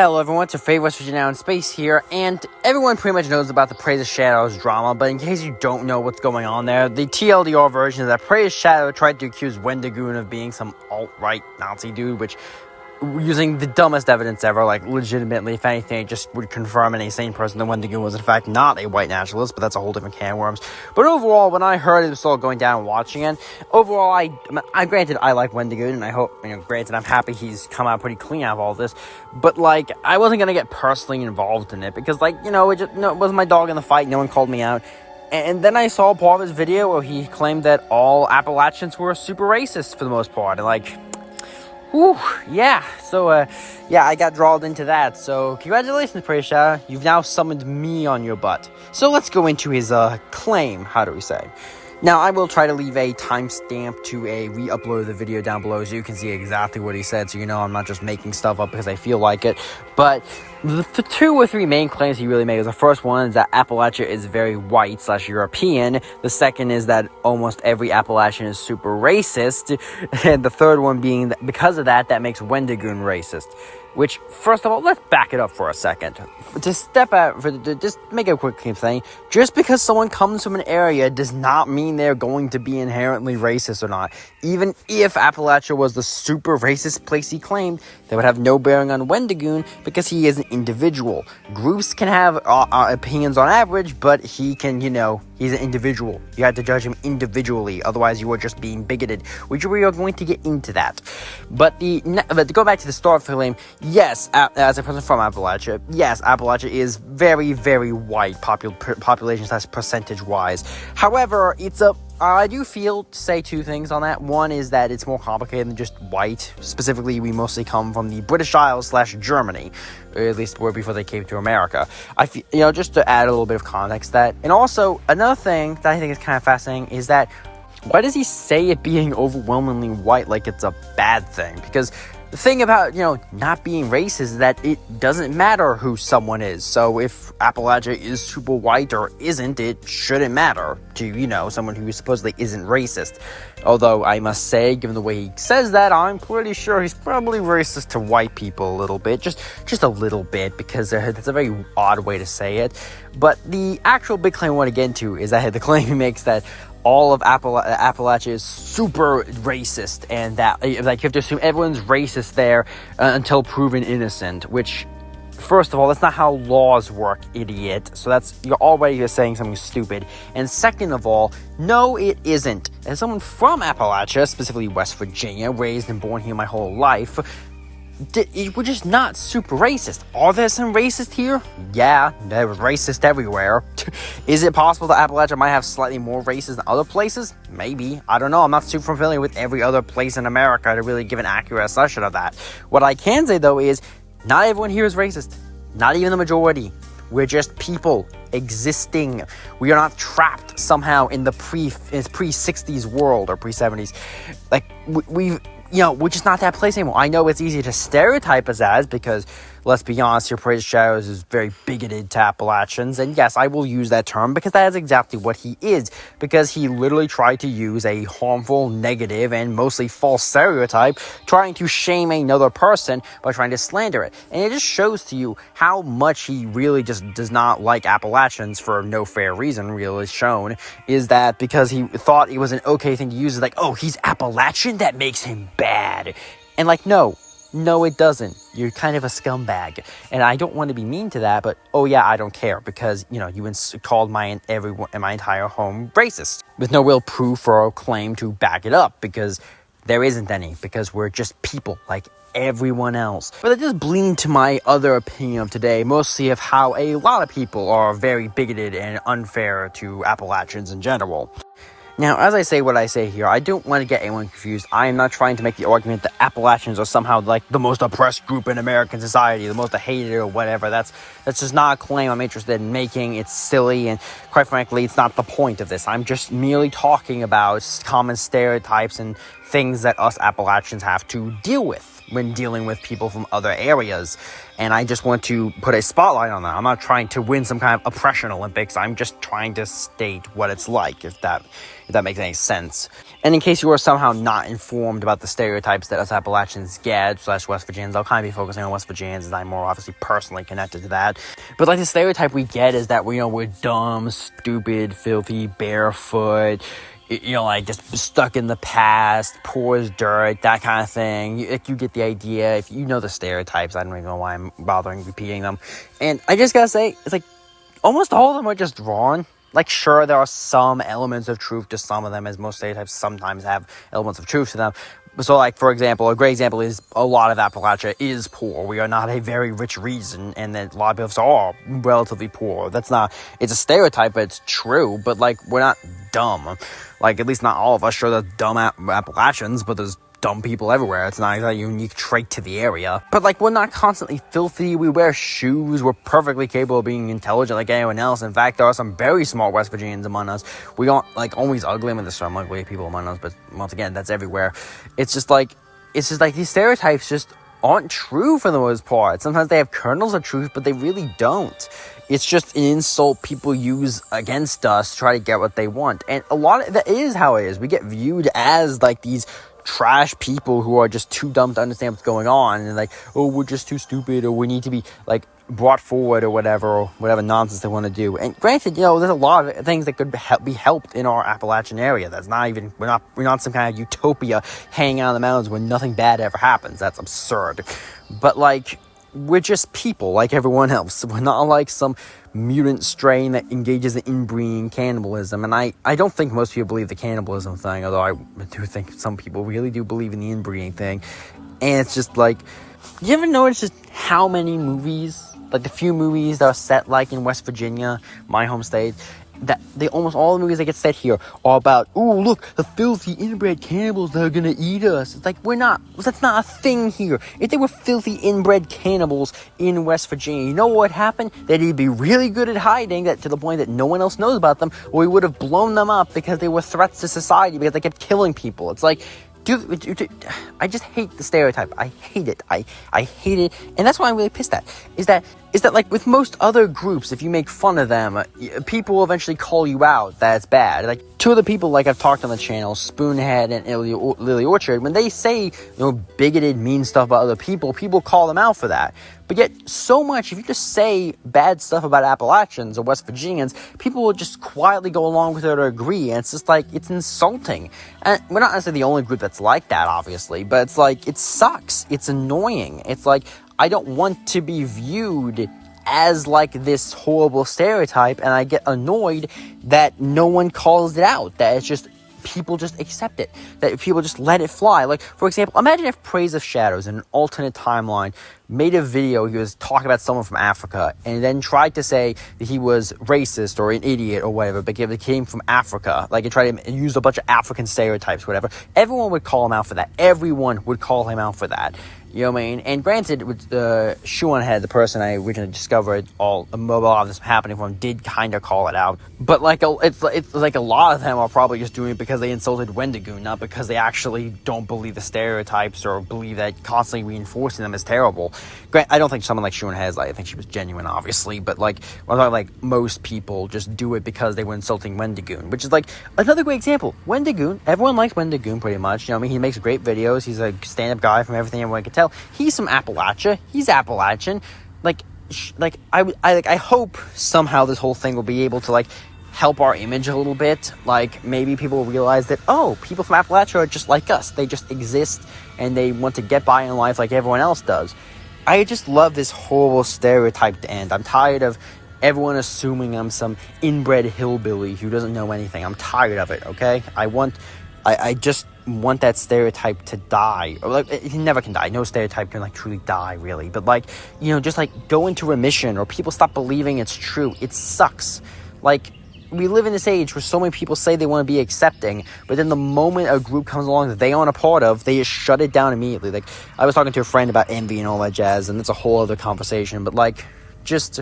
Hello everyone, it's your favorite West Virginia in space here, and everyone pretty much knows about the Praise of Shadows drama, but in case you don't know what's going on there, the TLDR version is that Praise Shadow tried to accuse Wendigoon of being some alt-right Nazi dude, which, using the dumbest evidence ever, like legitimately, if anything, it just would confirm any sane person that Wendigoon was in fact not a white nationalist, but that's a whole different can of worms. But overall, when I heard it was all going down and watching it, overall, I granted, I like Wendigoon, and I hope, granted, I'm happy he's come out pretty clean out of all this, but, I wasn't gonna get personally involved in it, because, it wasn't my dog in the fight, no one called me out. And then I saw part of his video where he claimed that all Appalachians were super racist for the most part, and, whew, yeah. So, I got drawn into that. So, congratulations, Praise Shadow. You've now summoned me on your butt. So, let's go into his, claim, how do we say. Now, I will try to leave a timestamp to a re-upload of the video down below so you can see exactly what he said, so you know I'm not just making stuff up because I feel like it. But the two or three main claims he really made. The first one is that Appalachia is very white/European. The second is that almost every Appalachian is super racist. And the third one being that because of that, that makes Wendigoon racist. Which, first of all, let's back it up for a second. To just make a quick thing, just because someone comes from an area does not mean they're going to be inherently racist or not. Even if Appalachia was the super racist place he claimed, that would have no bearing on Wendigoon because he is an individual. Groups can have opinions on average, but he can, he's an individual. You have to judge him individually, otherwise you are just being bigoted, which we are going to get into that. But to go back to the start of the claim, yes, as a person from Appalachia, yes, Appalachia is very, very white population percentage-wise. However, I do feel to say two things on that. One is that it's more complicated than just white. Specifically, we mostly come from the British Isles / Germany, or at least were before they came to America. I feel, just to add a little bit of context to that. And also, another thing that I think is kind of fascinating is that why does he say it being overwhelmingly white like it's a bad thing? Because the thing about, not being racist is that it doesn't matter who someone is. So if Appalachia is super white or isn't, it shouldn't matter to, someone who supposedly isn't racist. Although I must say, given the way he says that, I'm pretty sure he's probably racist to white people a little bit. Just a little bit, because that's a very odd way to say it. But the actual big claim I want to get into is that the claim he makes that all of Appalachia is super racist, and that you have to assume everyone's racist there until proven innocent, which, first of all, that's not how laws work, idiot. So you're already saying something stupid. And second of all, no, it isn't. As someone from Appalachia, specifically West Virginia, raised and born here my whole life, we're just not super racist. Are there some racist here? Yeah, there's racist everywhere. Is it possible that Appalachia might have slightly more racists than other places? Maybe. I don't know. I'm not super familiar with every other place in America to really give an accurate assessment of that. What I can say, though, is not everyone here is racist. Not even the majority. We're just people existing. We are not trapped somehow in the pre-60s world or pre-70s. We're just not that place anymore. I know it's easy to stereotype us as, because, let's be honest, your Praise Shadows is very bigoted to Appalachians, and yes, I will use that term because that is exactly what he is, because he literally tried to use a harmful, negative, and mostly false stereotype, trying to shame another person by trying to slander it. And it just shows to you how much he really just does not like Appalachians for no fair reason, really shown, is that because he thought it was an okay thing to use, oh, he's Appalachian? That makes him bad. And no, it doesn't. You're kind of a scumbag. And I don't want to be mean to that, but, oh yeah, I don't care, because, you called my entire home racist, with no real proof or claim to back it up, because there isn't any, because we're just people like everyone else. But that does bleed to my other opinion of today, mostly of how a lot of people are very bigoted and unfair to Appalachians in general. Now, as I say what I say here, I don't want to get anyone confused. I am not trying to make the argument that Appalachians are somehow the most oppressed group in American society, the most hated or whatever. That's just not a claim I'm interested in making. It's silly, and quite frankly, it's not the point of this. I'm just merely talking about common stereotypes and things that us Appalachians have to deal with. when dealing with people from other areas. And I just want to put a spotlight on that. I'm not trying to win some kind of oppression Olympics. I'm just trying to state what it's like, if that makes any sense. And in case you are somehow not informed about the stereotypes that us Appalachians get, / West Virginians, I'll kind of be focusing on West Virginians as I'm more obviously personally connected to that. But like the stereotype we get is that we're dumb, stupid, filthy, barefoot, like just stuck in the past, poor as dirt, that kind of thing. You get the idea. If you know the stereotypes, I don't even know why I'm bothering repeating them. And I just gotta say, it's like almost all of them are just drawn. Like, sure, there are some elements of truth to some of them, as most stereotypes sometimes have elements of truth to them. So, like, for example, a great example is a lot of Appalachia is poor. We are not a very rich region, and that a lot of people are relatively poor. It's a stereotype, but it's true, but, like, we're not dumb. Like, at least not all of us. Sure, there's dumb Appalachians, but there's dumb people everywhere. It's not a unique trait to the area. But, like, we're not constantly filthy. We wear shoes. We're perfectly capable of being intelligent like anyone else. In fact, there are some very smart West Virginians among us. We aren't, like, always ugly. I mean, there's some ugly people among us, but once again, that's everywhere. It's just like these stereotypes just aren't true for the most part. Sometimes they have kernels of truth, but they really don't. It's just an insult people use against us to try to get what they want. And a lot of that is how it is. We get viewed as, like, these trash people who are just too dumb to understand what's going on, and like, oh, we're just too stupid, or we need to be, like, brought forward, or whatever nonsense they want to do. And granted, there's a lot of things that could be helped in our Appalachian area. That's not even, we're not some kind of utopia hanging out in the mountains where nothing bad ever happens. That's absurd. But, like, we're just people like everyone else. We're not like some mutant strain that engages in inbreeding cannibalism. And I don't think most people believe the cannibalism thing, although I do think some people really do believe in the inbreeding thing. And it's just like, you ever notice just how many movies, like the few movies that are set like in West Virginia, my home state, that almost all the movies that get set here are about, oh, look, the filthy inbred cannibals that are gonna eat us. It's like, that's not a thing here. If they were filthy inbred cannibals in West Virginia, you know what would happen? They'd be really good at hiding that to the point that no one else knows about them, or we would have blown them up because they were threats to society because they kept killing people. It's like, dude, I just hate the stereotype. I hate it. I hate it. And that's why I'm really pissed at, is that like with most other groups, if you make fun of them, people will eventually call you out that it's bad. Like, two of the people, like I've talked on the channel, Spoonhead and Lily Orchard, when they say, bigoted, mean stuff about other people call them out for that. But yet, so much, if you just say bad stuff about Appalachians or West Virginians, people will just quietly go along with it or agree, and it's just like, it's insulting. And we're not necessarily the only group that's like that, obviously, but it's like, it sucks. It's annoying. It's like, I don't want to be viewed as like this horrible stereotype, and I get annoyed that no one calls it out, that it's just people just accept it, that people just let it fly. Like, for example, imagine if Praise of Shadows in an alternate timeline made a video, he was talking about someone from Africa, and then tried to say that he was racist or an idiot or whatever, because he came from Africa. Like, he tried to use a bunch of African stereotypes, whatever. Everyone would call him out for that. Everyone would call him out for that. You know what I mean? And granted, with Shoeonhead, the person I originally discovered all a lot of this happening from, did kind of call it out. But like, it's like a lot of them are probably just doing it because they insulted Wendigoon, not because they actually don't believe the stereotypes or believe that constantly reinforcing them is terrible. I don't think someone like Shoeonhead is, like, I think she was genuine, obviously, but like, I'm talking like most people just do it because they were insulting Wendigoon, which is like another great example. Wendigoon, everyone likes Wendigoon pretty much. You know what I mean? He makes great videos. He's a stand-up guy from everything everyone can tell. He's from Appalachia. He's Appalachian. I hope somehow this whole thing will be able to, like, help our image a little bit. Like, maybe people will realize that, oh, people from Appalachia are just like us. They just exist, and they want to get by in life like everyone else does. I just love this horrible stereotype to end. I'm tired of everyone assuming I'm some inbred hillbilly who doesn't know anything. I'm tired of it, okay? I just want that stereotype to die. Or, like, it never can die. No stereotype can, like, truly die, really. But, like, just, like, go into remission, or people stop believing it's true. It sucks. Like, we live in this age where so many people say they want to be accepting, but then the moment a group comes along that they aren't a part of, they just shut it down immediately. Like, I was talking to a friend about envy and all that jazz, and it's a whole other conversation, but, like, just,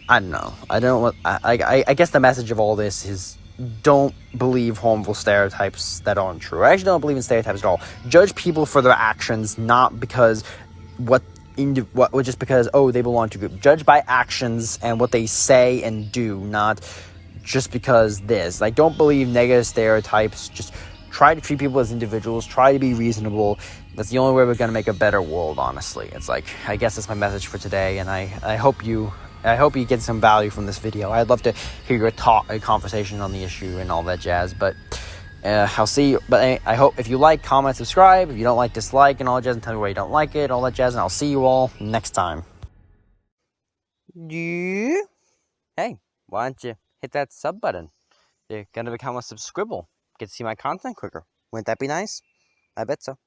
I don't know. I guess the message of all this is don't believe harmful stereotypes that aren't true. I actually don't believe in stereotypes at all. Judge people for their actions, not because just because, oh, they belong to a group. Judge by actions and what they say and do, not just because this. Like, don't believe negative stereotypes. Just try to treat people as individuals. Try to be reasonable. That's the only way we're going to make a better world, honestly. It's like, I guess that's my message for today, and I hope you get some value from this video. I'd love to hear your conversation on the issue and all that jazz, but I'll see you. But I hope if you like, comment, subscribe. If you don't like, dislike, and all that jazz, and tell me why you don't like it, all that jazz, and I'll see you all next time. Yeah. Hey, why don't you hit that sub button? You're gonna become a subscribble. Get to see my content quicker. Wouldn't that be nice? I bet so.